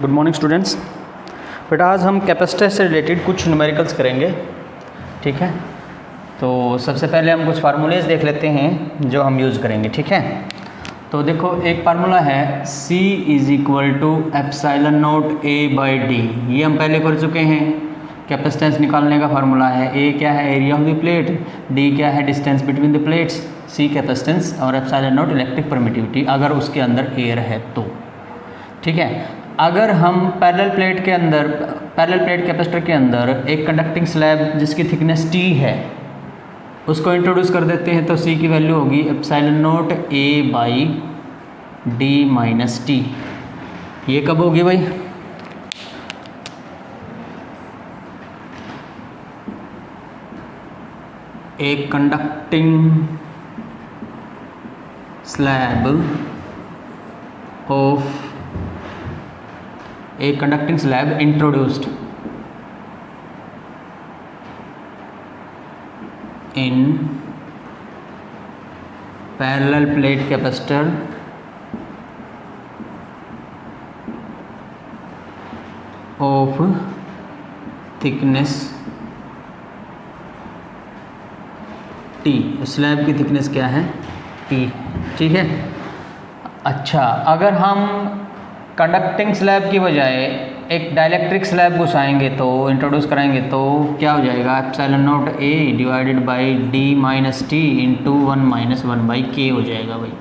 Good morning students. बेटा आज हम कैपेसिटर से रिलेटेड कुछ न्यूमेरिकल्स करेंगे, ठीक है। तो सबसे पहले हम कुछ फार्मूलेज देख लेते हैं जो हम यूज़ करेंगे, ठीक है। तो देखो एक फार्मूला है C is equal to epsilon naught A by D. ये हम पहले कर चुके हैं। कैपेसिटेंस निकालने का फार्मूला है। A क्या है, area of the plate, D क्या है, distance between the plates, C capacitance और एप्सिलॉन नॉट इलेक्ट्रिक परमिटिविटी अगर उसके अंदर एयर है तो, ठीक है। अगर हम पैरेलल प्लेट कैपेसिटर के अंदर एक कंडक्टिंग स्लैब जिसकी थिकनेस T है उसको इंट्रोड्यूस कर देते हैं तो C की वैल्यू होगी epsilon naught A by D minus T. ये कब होगी भाई, एक conducting slab introduced in parallel plate capacitor of thickness T। Slab की थिकनेस क्या है, T, ठीक है। अच्छा, अगर हम कंडक्टिंग स्लैब की बजाय एक डाइलेक्ट्रिक स्लैब घुसाएंगे तो इंट्रोड्यूस कराएंगे तो क्या हो जाएगा, epsilon naught A divided by D minus T into 1 minus 1 by के हो जाएगा भाई,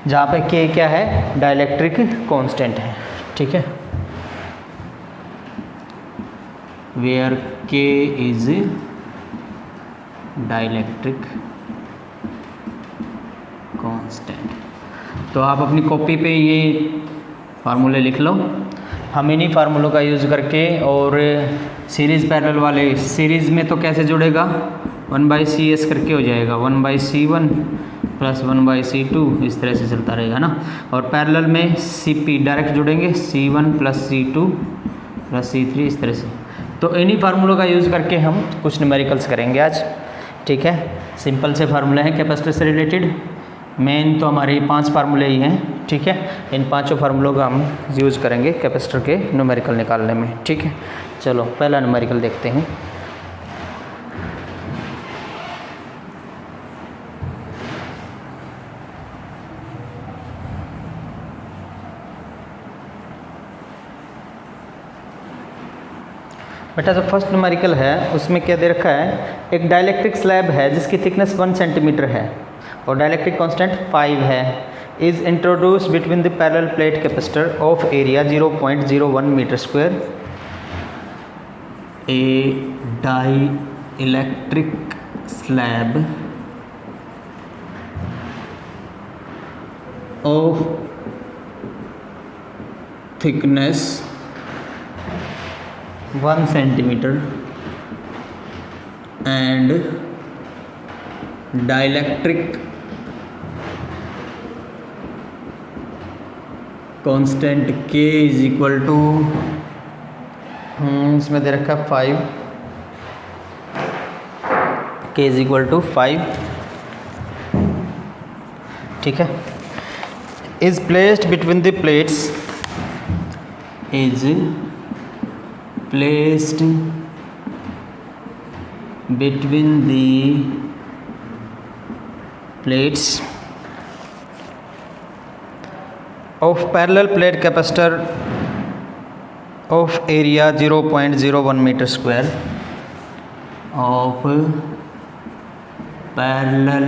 जहाँ पे K क्या है, डाइलेक्ट्रिक कांस्टेंट है, ठीक है। Where K is dielectric constant. तो आप अपनी कॉपी पे ये फार्मूले लिख लो। हम इन्हीं फार्मूलों का यूज़ करके और सीरीज़ पैरेलल वाले, सीरीज़ में तो कैसे जुड़ेगा, 1/CS करके हो जाएगा, 1/C1 प्लस 1/C2 इस तरह से चलता रहेगा ना। और पैरेलल में CP डायरेक्ट जुड़ेंगे, C1 plus C2 plus C3 इस तरह से। तो इन्हीं फार्मूलों का यूज़ करके हम कुछ न्यूमेरिकल्स करेंगे आज, ठीक है। सिंपल से फार्मूले हैं कैपेसिटर से रिलेटेड। मेन तो हमारे 5 फार्मूले ही हैं, ठीक है। इन 5 फार्मूलों का हम यूज़ करेंगे कैपेसिटर के न्यूमेरिकल निकालने में, ठीक है। चलो पहला न्यूमेरिकल देखते हैं। बेटा जो फर्स्ट न्यूमेरिकल है उसमें क्या दे रखा है, एक डाइलेक्ट्रिक स्लैब है जिसकी थिकनेस 1 सेंटीमीटर है और डाइलेक्ट्रिक कांस्टेंट 5 है, is introduced between the parallel plate capacitor of area 0.01 metre square. A dielectric slab of thickness 1 centimetre and dielectric constant K is equal to, इसमें दे रखा 5, K is equal to 5, ठीक है। Is placed between the plates, is placed between the plates of parallel plate capacitor of area 0.01 meter square of parallel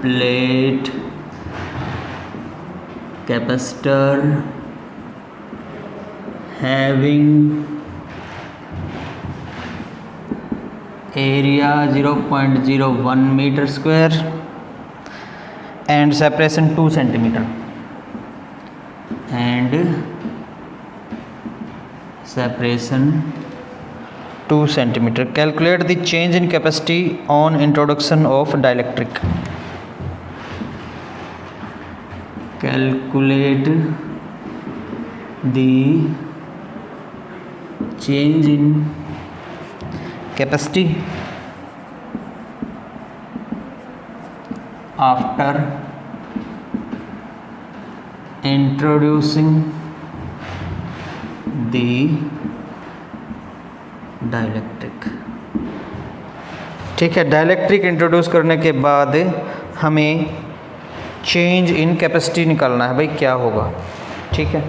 plate capacitor having area 0.01 meter square and separation 2 centimeter and separation 2 centimeter. Calculate the change in capacity on introduction of dielectric. Calculate the change in capacity after introducing the dielectric. ठीक है, dielectric introduce करने के बाद हमें change in capacity निकालना है भाई, क्या होगा। ठीक है,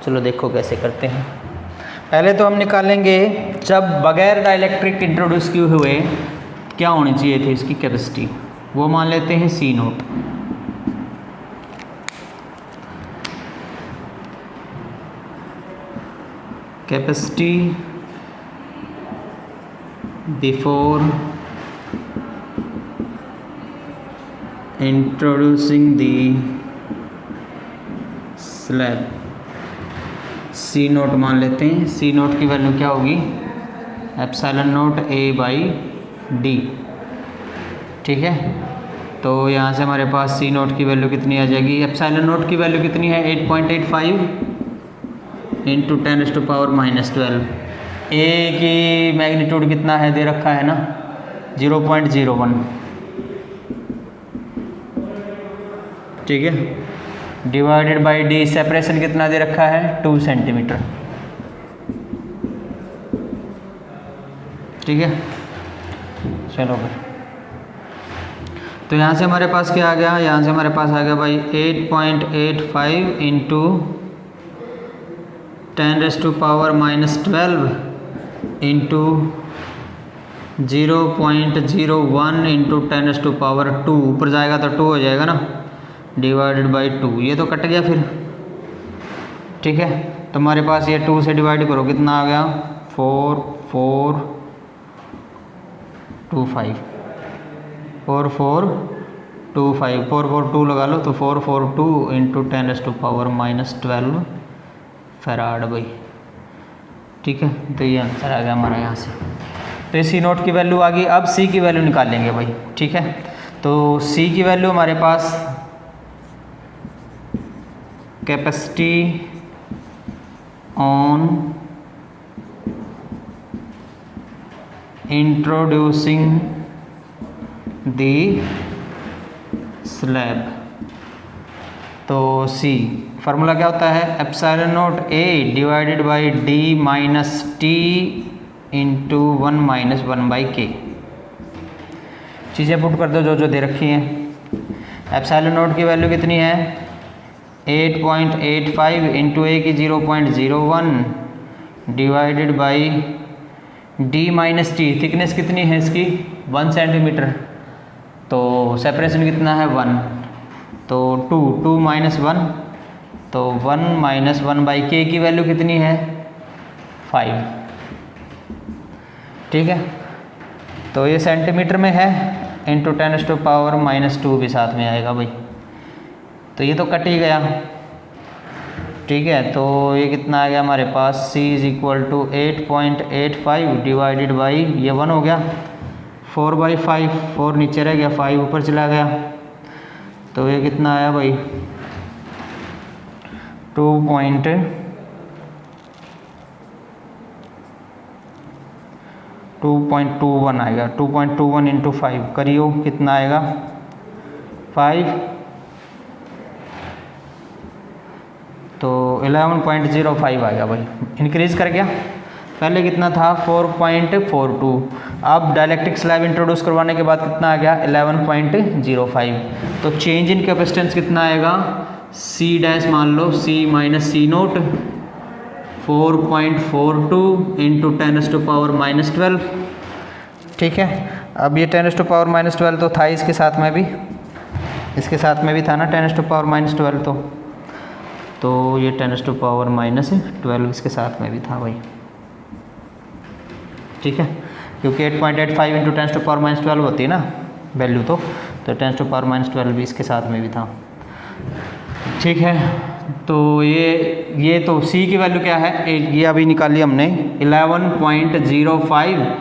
चलो देखो कैसे करते हैं। पहले तो हम निकालेंगे जब बगैर डाइलेक्ट्रिक इंट्रोड्यूस किए हुए क्या होनी चाहिए थी इसकी कैपेसिटी, वो मान लेते हैं सी note. Capacity before introducing the slab, C note मान लेते हैं। सी नोट की वैल्यू क्या होगी, epsilon naught A by D. ठीक है, तो यहाँ से हमारे पास सी नोट की वैल्यू कितनी आ जाएगी, एप्सिलॉन नोट की वैल्यू कितनी है 8.85 इंटू 10⁻⁻12। ए की मैग्नीट्यूड कितना है दे रखा है ना, 0.01। ठीक है, डिवाइडेड बाई डी, सेपरेशन कितना दे रखा है 2 सेंटीमीटर। ठीक है, चलो भाई, तो यहाँ से हमारे पास क्या आ गया, यहाँ से हमारे पास आ गया भाई 8.85 इंटू 10⁻⁻12 इंटू 0.01 इंटू 10⁻², ऊपर जाएगा तो 2 हो जाएगा ना, डिवाइडेड बाई 2। ये तो कट गया फिर। ठीक है, तो हमारे पास ये 2 से डिवाइड करो कितना आ गया 4425, 4425, 442 लगा लो तो 442 इंटू 10⁻⁻12 फैराड भाई। ठीक है, तो ये आंसर आ गया हमारा यहाँ से। तो ये सी नोट की वैल्यू आ गई। अब सी की वैल्यू निकालेंगे भाई। ठीक है, तो सी की वैल्यू हमारे पास capacity on introducing the slab, तो सी फार्मूला क्या होता है, epsilon naught A divided by D minus T into 1 minus 1/k। चीज़ें पुट कर दो जो जो दे रखी हैं। एप्सिलॉन नोट की वैल्यू कितनी है 8.85 इंटू ए की 0.01 divided by D minus T, thickness कितनी है इसकी 1 सेंटीमीटर, तो सेपरेशन कितना है 1, तो 2 माइनस 1, तो 1 माइनस 1/k की वैल्यू कितनी है 5। ठीक है, तो ये सेंटीमीटर में है, इंटू 10⁻⁻² भी साथ में आएगा भाई, तो ये तो कट ही गया। ठीक है, तो ये कितना आ गया हमारे पास c is equal to 8.85 divided by ये 1 हो गया 4/5, 4 नीचे रह गया 5 ऊपर चला गया, तो ये कितना आया भाई 2.21 आएगा। 2.21 इंटू 5 करियो कितना आएगा 5, तो 11.05 आएगा भाई, इंक्रीज कर गया। पहले कितना था 4.42, अब डाइलेक्ट्रिक स्लैब इंट्रोड्यूस करवाने के बाद कितना आ गया 11.05, तो चेंज इन कैपेसिटेंस कितना आएगा C डैश मान लो C माइनस सी नोट 4.42 इंटू 10⁻⁻12। ठीक है, अब ये 10⁻⁻12 तो था इसके साथ में भी, इसके साथ में भी था ना 10⁻⁻12, तो ये 10⁻⁻12 इसके साथ में भी था भाई। ठीक है, क्योंकि 8.85 इंटू 10⁻⁻12 होती है ना वैल्यू, तो 10⁻⁻12 भी इसके साथ में भी था। ठीक है, तो ये तो C की वैल्यू क्या है, ये अभी निकाली हमने 11.05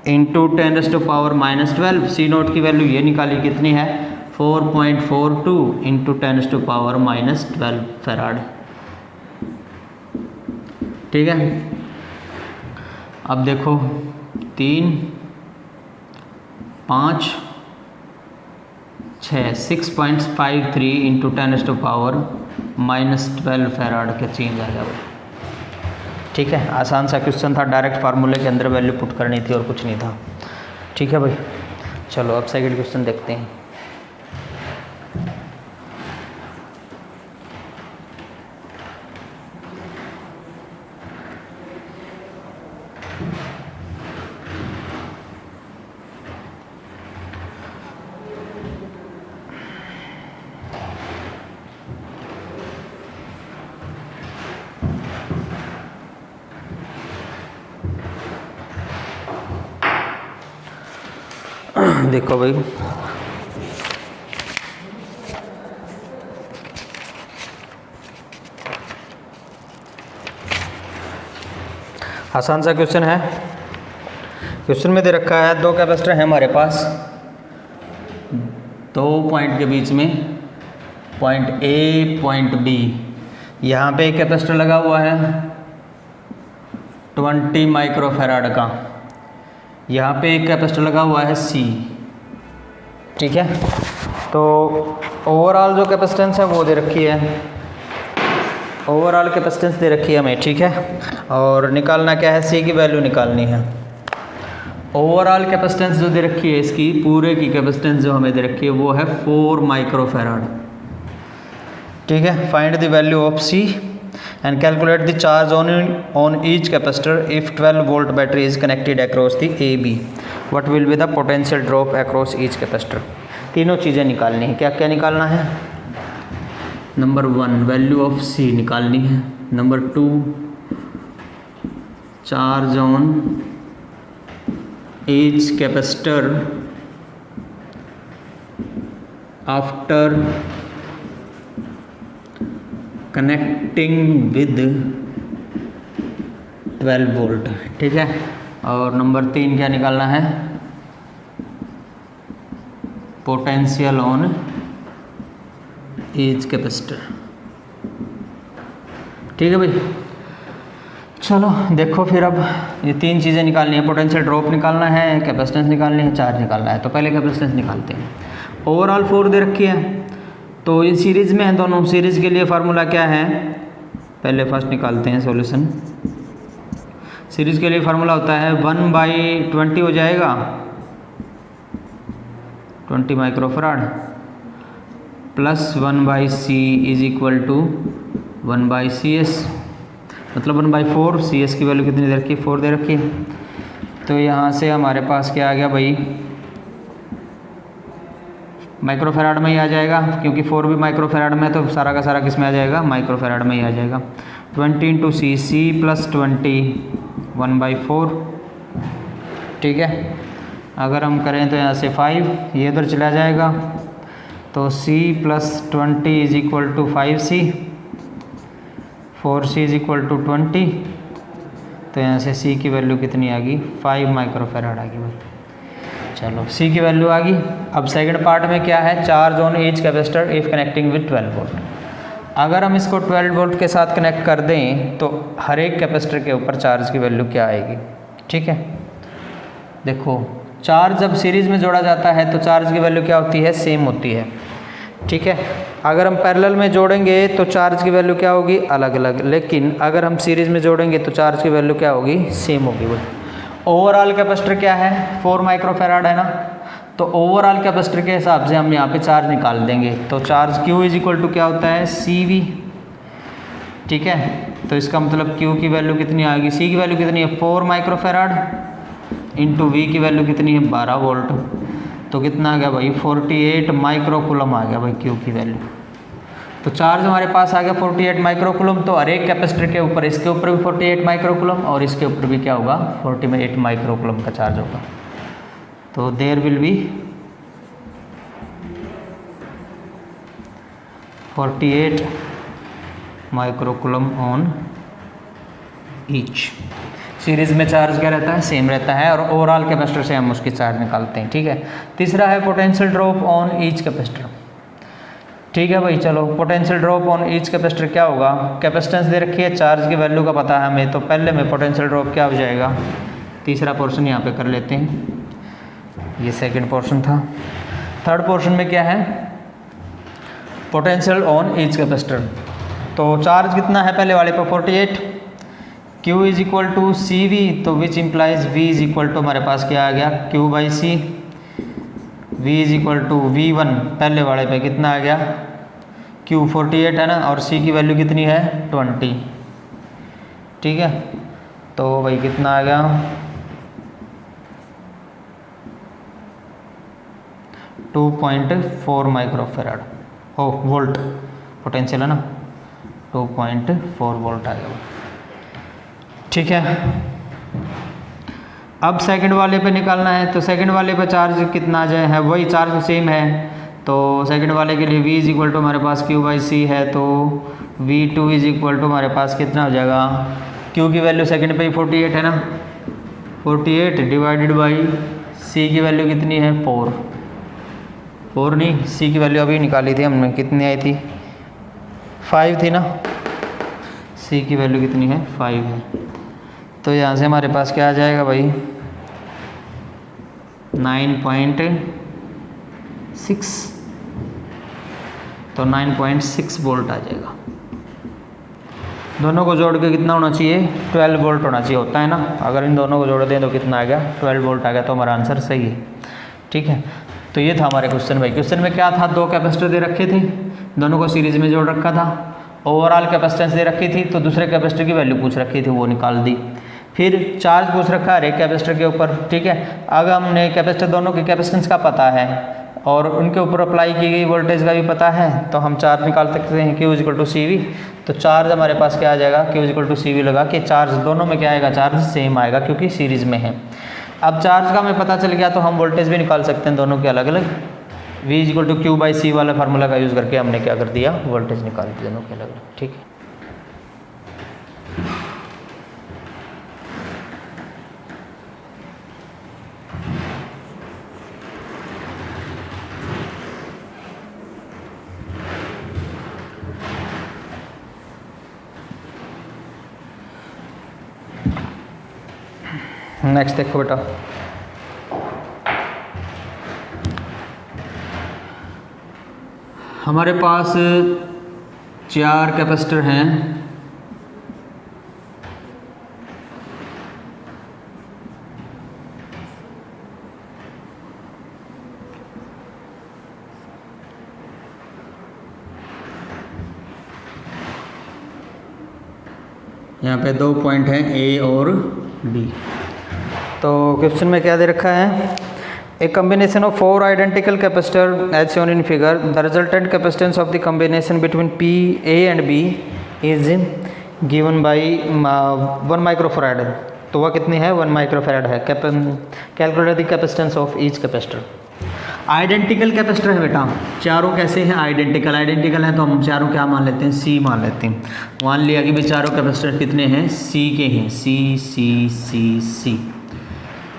इंटू 10⁻⁻12। सी नोट की वैल्यू ये निकाली कितनी है 4.42 इंटू 10⁻⁻12 फैराड। ठीक है, अब देखो 3, 5, 6, 6.53 इंटू 10⁻⁻12 फैराड का चेंज आ गया। ठीक है, आसान सा क्वेश्चन था, डायरेक्ट फार्मूले के अंदर वैल्यू पुट करनी थी और कुछ नहीं था। ठीक है भाई, चलो अब सेकंड क्वेश्चन देखते हैं। देखो भाई, आसान सा क्वेश्चन है। क्वेश्चन में दे रखा है दो कैपेसिटर हैं हमारे पास, दो पॉइंट के बीच में, पॉइंट ए पॉइंट बी। यहाँ पे एक कैपेसिटर लगा हुआ है 20 माइक्रोफैराड का, यहाँ पे एक कैपेसिटर लगा हुआ है सी। ठीक है, तो ओवरऑल जो कैपेसिटेंस है वो दे रखी है, ओवरऑल कैपेसिटेंस दे रखी है हमें। ठीक है, और निकालना क्या है, सी की वैल्यू निकालनी है। ओवरऑल कैपेसिटेंस जो दे रखी है इसकी, पूरे की कैपेसिटेंस जो हमें दे रखी है वो है 4 माइक्रोफैराड। ठीक है, find the value of C and calculate the charge on each capacitor if 12 volt battery is connected across the AB. What will be the potential drop across each capacitor? तीनों चीज़ें निकालनी है। क्या क्या निकालना है? नंबर 1 वैल्यू ऑफ C निकालनी है, number 2 charge on each capacitor after connecting with 12 volt. ठीक है, और नंबर 3 क्या निकालना है, पोटेंशियल ऑन ईच कैपेसिटर। ठीक है भाई, चलो देखो फिर अब ये तीन चीज़ें निकालनी है, पोटेंशियल ड्रॉप निकालना है, कैपेसिटेंस निकालनी है, चार्ज निकालना है। तो पहले कैपेसिटेंस निकालते हैं। ओवरऑल 4 दे रखी है, तो ये सीरीज़ में है दोनों। सीरीज़ के लिए फार्मूला क्या है, पहले फर्स्ट निकालते हैं सॉल्यूशन। सीरीज़ के लिए फार्मूला होता है 1/20 हो जाएगा 20 microfarad plus 1/C is equal to 1/CS, मतलब 1/4। CS की वैल्यू कितनी दे रखी है, 4 दे रखी है। तो यहाँ से हमारे पास क्या आ गया भाई, माइक्रोफैराड में ही आ जाएगा, क्योंकि 4 भी माइक्रोफैराड में है, तो सारा का सारा किस में आ जाएगा, माइक्रोफैराड में ही आ जाएगा। 20 × C प्लस 20 1/4। ठीक है, अगर हम करें तो यहाँ से 5 ये इधर चला जाएगा, तो C plus 20 is equal to 5C, 4C is equal to 20। तो यहाँ से C की वैल्यू कितनी आ गई, 5 माइक्रोफैराड आ गई भाई। चलो C की वैल्यू आ गई। अब सेकंड पार्ट में क्या है, charge on each capacitor if connecting with 12 volt. अगर हम इसको 12 वोल्ट के साथ कनेक्ट कर दें तो हर एक कैपेसिटर के ऊपर चार्ज की वैल्यू क्या आएगी। ठीक है, देखो चार्ज जब सीरीज़ में जोड़ा जाता है तो चार्ज की वैल्यू क्या होती है, सेम होती है। ठीक है, अगर हम पैरेलल में जोड़ेंगे तो चार्ज की वैल्यू क्या होगी, अलग अलग। लेकिन अगर हम सीरीज़ में जोड़ेंगे तो चार्ज की वैल्यू क्या होगी, सेम होगी भाई। ओवरऑल कैपेसिटर क्या है, 4 माइक्रोफैराड है ना, तो ओवरऑल कैपेसिटर के हिसाब से हम यहाँ पे चार्ज निकाल देंगे। तो charge Q is equal to क्या होता है, CV। ठीक है, तो इसका मतलब Q की वैल्यू कितनी आएगी, C की वैल्यू कितनी है 4 माइक्रोफैराड इंटू V की वैल्यू कितनी है 12 वोल्ट। तो कितना आ गया भाई, 48 माइक्रोकूलम आ गया भाई Q की वैल्यू। तो चार्ज हमारे पास आ गया 48 माइक्रोकूलम। तो हर एक कैपेसिटर के ऊपर, इसके ऊपर भी 48 माइक्रोकूलम और इसके ऊपर भी क्या होगा, 48 माइक्रोकूलम का चार्ज होगा। तो there will be 48 microcoulomb on each. Series में चार्ज क्या रहता है, सेम रहता है, और ओवरऑल कैपेसिटर से हम उसकी चार्ज निकालते हैं। ठीक है, तीसरा है potential drop on each capacitor. ठीक है भाई, चलो potential drop on each capacitor क्या होगा, कैपेसिटेंस दे रखी है, चार्ज की वैल्यू का पता है हमें, तो पहले में पोटेंशियल ड्रॉप क्या हो जाएगा, तीसरा पोर्शन यहाँ पे कर लेते हैं, ये सेकंड पोर्शन था। थर्ड पोर्शन में क्या है, पोटेंशियल ऑन ईच कैपेसिटर। तो चार्ज कितना है पहले वाले पर 48, Q is equal to C V, तो which implies V is equal to हमारे पास क्या आ गया Q by C, V is equal to V1 पहले वाले पे कितना आ गया Q 48 है ना, और C की वैल्यू कितनी है 20, ठीक है। तो भाई कितना आ गया 2.4 माइक्रोफेराड हो वोल्ट पोटेंशियल है ना, 2.4 वोल्ट आ गया, ठीक है। अब सेकंड वाले पे निकालना है, तो सेकंड वाले पे चार्ज कितना जो है वही चार्ज सेम है, तो सेकंड वाले के लिए V इज इक्वल टू हमारे पास Q बाई सी है, तो V2 इज इक्वल टू हमारे पास कितना हो जाएगा, Q की वैल्यू सेकंड पे ही 48 है ना, 48 डिवाइडेड बाई C की वैल्यू कितनी है 4 नहीं, C की वैल्यू अभी निकाली थी हमने, कितनी आई थी 5 थी ना, C की वैल्यू कितनी है 5 है। तो यहाँ से हमारे पास क्या आ जाएगा भाई 9.6, तो 9.6 वोल्ट आ जाएगा। दोनों को जोड़ के कितना होना चाहिए 12 वोल्ट होना चाहिए, होता है ना, अगर इन दोनों को जोड़ दें तो कितना आ गया 12 वोल्ट आ गया, तो हमारा आंसर सही है, ठीक है। तो ये था हमारे क्वेश्चन भाई। क्वेश्चन में क्या था, दो कैपेसिटर दे रखे थे, दोनों को सीरीज में जोड़ रखा था, ओवरऑल कैपेसिटेंस दे रखी थी, तो दूसरे कैपेसिटर की वैल्यू पूछ रखी थी, वो निकाल दी। फिर चार्ज पूछ रखा है एक कैपेसिटर के ऊपर, ठीक है। अगर हमने कैपेसिटर दोनों की कैपेसिटेंस का पता है और उनके ऊपर अप्लाई की गई वोल्टेज का भी पता है, तो हम चार्ज निकाल सकते हैं Q is equal to C V. तो चार्ज हमारे पास क्या आ जाएगा Q is equal to C V लगा के चार्ज दोनों में क्या आएगा, चार्ज सेम आएगा क्योंकि सीरीज में है। अब चार्ज का हमें पता चल गया तो हम वोल्टेज भी निकाल सकते हैं दोनों के अलग अलग। V is equal to Q by C वाला फार्मूला का यूज़ करके हमने क्या कर दिया, वोल्टेज निकाल दी दोनों के अलग अलग, ठीक है। नेक्स्ट देखो बेटा, हमारे पास 4 कैपेसिटर हैं, यहाँ पे 2 पॉइंट हैं A और B। तो क्वेश्चन में क्या दे रखा है, a combination of 4 identical capacitor as shown in figure, the resultant capacitance of the combination between P A and B is given by 1 microfarad. तो वह कितनी है 1 माइक्रोफैराड है। Calculate the capacitance of each capacitor. Identical capacitor है बेटा, चारों कैसे हैं आइडेंटिकल, आइडेंटिकल है तो हम चारों क्या मान लेते हैं C मान लेते हैं। मान लिया कि भाई चारों कैपेसिटर कितने हैं C के हैं, C C C C,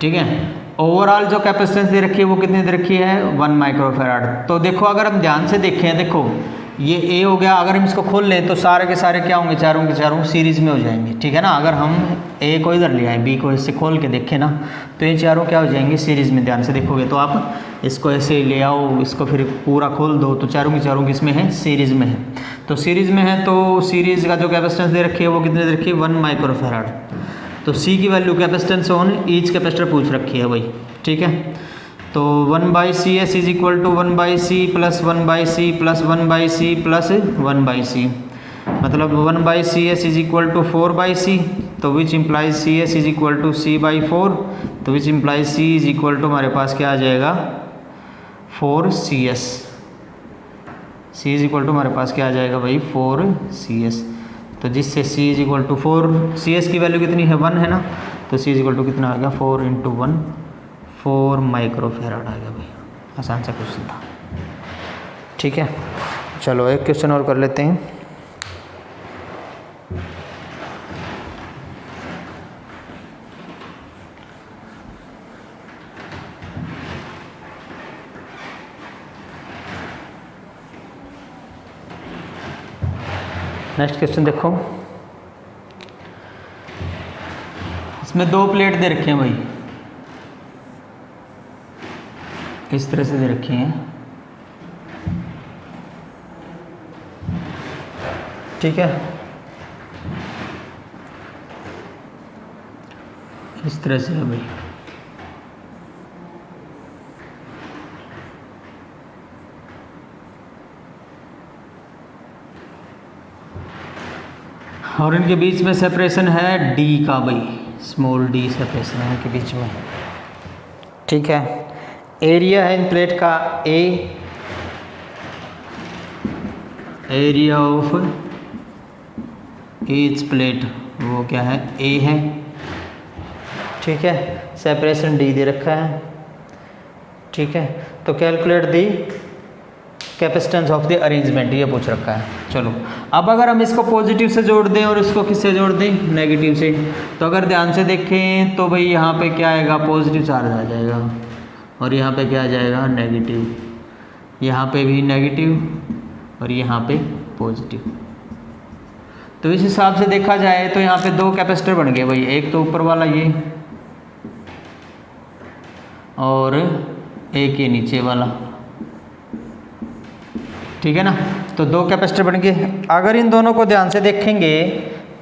ठीक है। ओवरऑल जो कैपेसिटेंस दे रखी है वो कितनी दे रखी है 1 माइक्रोफैराड। तो देखो अगर हम ध्यान से देखें, देखो ये A हो गया, अगर हम इसको खोल लें तो सारे के सारे क्या होंगे, चारों के चारों सीरीज में हो जाएंगे, ठीक है ना। अगर हम A को इधर ले आए, B को इससे खोल के देखें ना, तो ये चारों क्या हो जाएंगे सीरीज में। ध्यान से देखोगे तो आप इसको ऐसे ले आओ, इसको फिर पूरा खोल दो, तो चारों की चारों किसमें है सीरीज में है। तो सीरीज में है तो सीरीज का जो कैपेसिटेंस दे रखी है वो कितनी दे रखी है 1 माइक्रोफैराड। तो C की value capacitance on each capacitor पूछ रखी है भाई, ठीक है। तो 1 by C S is equal to 1 by C plus 1 by C plus 1 by C plus 1 by C, मतलब 1 by C S is equal to 4 by C, तो which implies C S is equal to C by 4, तो which implies C is equal to हमारे पास क्या आ जाएगा 4CS। C is equal to हमारे पास क्या आ जाएगा भाई 4CS। तो जिससे C is equal to 4CS की वैल्यू कितनी है 1 है ना, तो C इज इक्वल टू कितना आ गया 4 इंटू 1 4 माइक्रोफैराड आ गया भाई। आसान सा क्वेश्चन था, ठीक है। चलो एक क्वेश्चन और कर लेते हैं। नेक्स्ट क्वेश्चन देखो, इसमें 2 प्लेट दे रखे हैं भाई, इस तरह से दे रखे हैं, ठीक है। इस तरह से है भाई। और इनके बीच में सेपरेशन है डी का भाई, स्मॉल डी सेपरेशन है इनके बीच में। ठीक है, एरिया है इन प्लेट का ए, एरिया ऑफ ईच प्लेट वो क्या है, ए है। ठीक है, सेपरेशन डी दे रखा है। ठीक है, तो calculate the capacitance of the arrangement ये पूछ रखा है। चलो अब अगर हम इसको पॉजिटिव से जोड़ दें और इसको किससे जोड़ दें, नेगेटिव से, तो अगर ध्यान से देखें तो भाई यहाँ पे क्या आएगा, पॉजिटिव चार्ज आ जाएगा और यहाँ पे क्या आ जाएगा, नेगेटिव। यहाँ पे भी नेगेटिव और यहाँ पे पॉजिटिव। तो इस हिसाब से देखा जाए तो यहाँ पे दो कैपेसिटर बन गए भाई, एक तो ऊपर वाला ये और एक ये नीचे वाला। ठीक है ना, तो दो कैपेसिटर बन गए। अगर इन दोनों को ध्यान से देखेंगे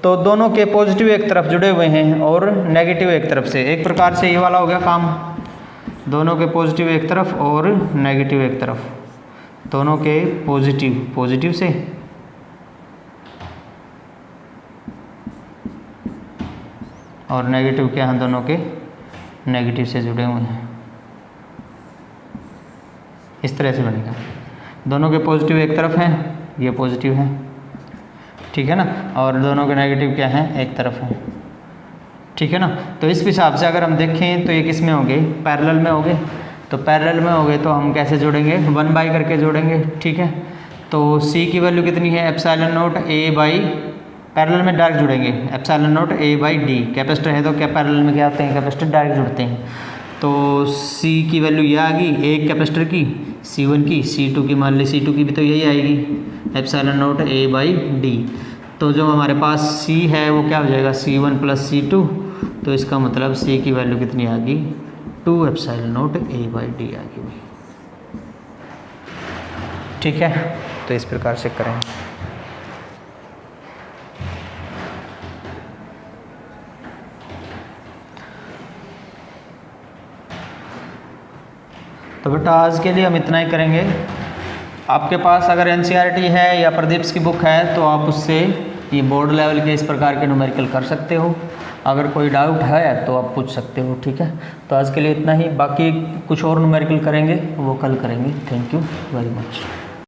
तो दोनों के पॉजिटिव एक तरफ जुड़े हुए हैं और नेगेटिव एक तरफ से। एक प्रकार से ये वाला हो गया काम, दोनों के पॉजिटिव एक तरफ और नेगेटिव एक तरफ, दोनों के पॉजिटिव से और नेगेटिव क्या हैं, दोनों के नेगेटिव से जुड़े हुए हैं। इस तरह से बनेगा, दोनों के पॉजिटिव एक तरफ हैं, ये पॉजिटिव है। ठीक है ना, और दोनों के नेगेटिव क्या हैं, एक तरफ है। ठीक है ना, तो इस हिसाब से अगर हम देखें तो ये किस में होंगे, पैरेलल में होंगे। तो पैरेलल में होंगे तो हम कैसे जोड़ेंगे, 1 बाई करके जोड़ेंगे। ठीक है, तो C की वैल्यू कितनी है, epsilon naught A by, parallel में डायरेक्ट जुड़ेंगे, epsilon naught A by D. Capacitor है तो क्या पैरेलल में क्या होते हैं, कैपेसिटर डायरेक्ट जुड़ते हैं। तो C की वैल्यू यह आ गई, एक कैपेसिटर की C1 की, C2 की मान ली, C2 की भी तो यही आएगी, epsilon naught A by D. तो जो हमारे पास C है वो क्या हो जाएगा, C1 प्लस C2। तो इसका मतलब C की वैल्यू कितनी आ गई, 2 epsilon naught A by D आ गई भाई। ठीक है, तो इस प्रकार से करें। तो बेटा आज के लिए हम इतना ही करेंगे। आपके पास अगर एनसीईआरटी है या प्रदीप्स की बुक है तो आप उससे ये बोर्ड लेवल के इस प्रकार के न्यूमेरिकल कर सकते हो। अगर कोई डाउट है तो आप पूछ सकते हो। ठीक है, तो आज के लिए इतना ही, बाकी कुछ और न्यूमेरिकल करेंगे वो कल करेंगे। Thank you very much.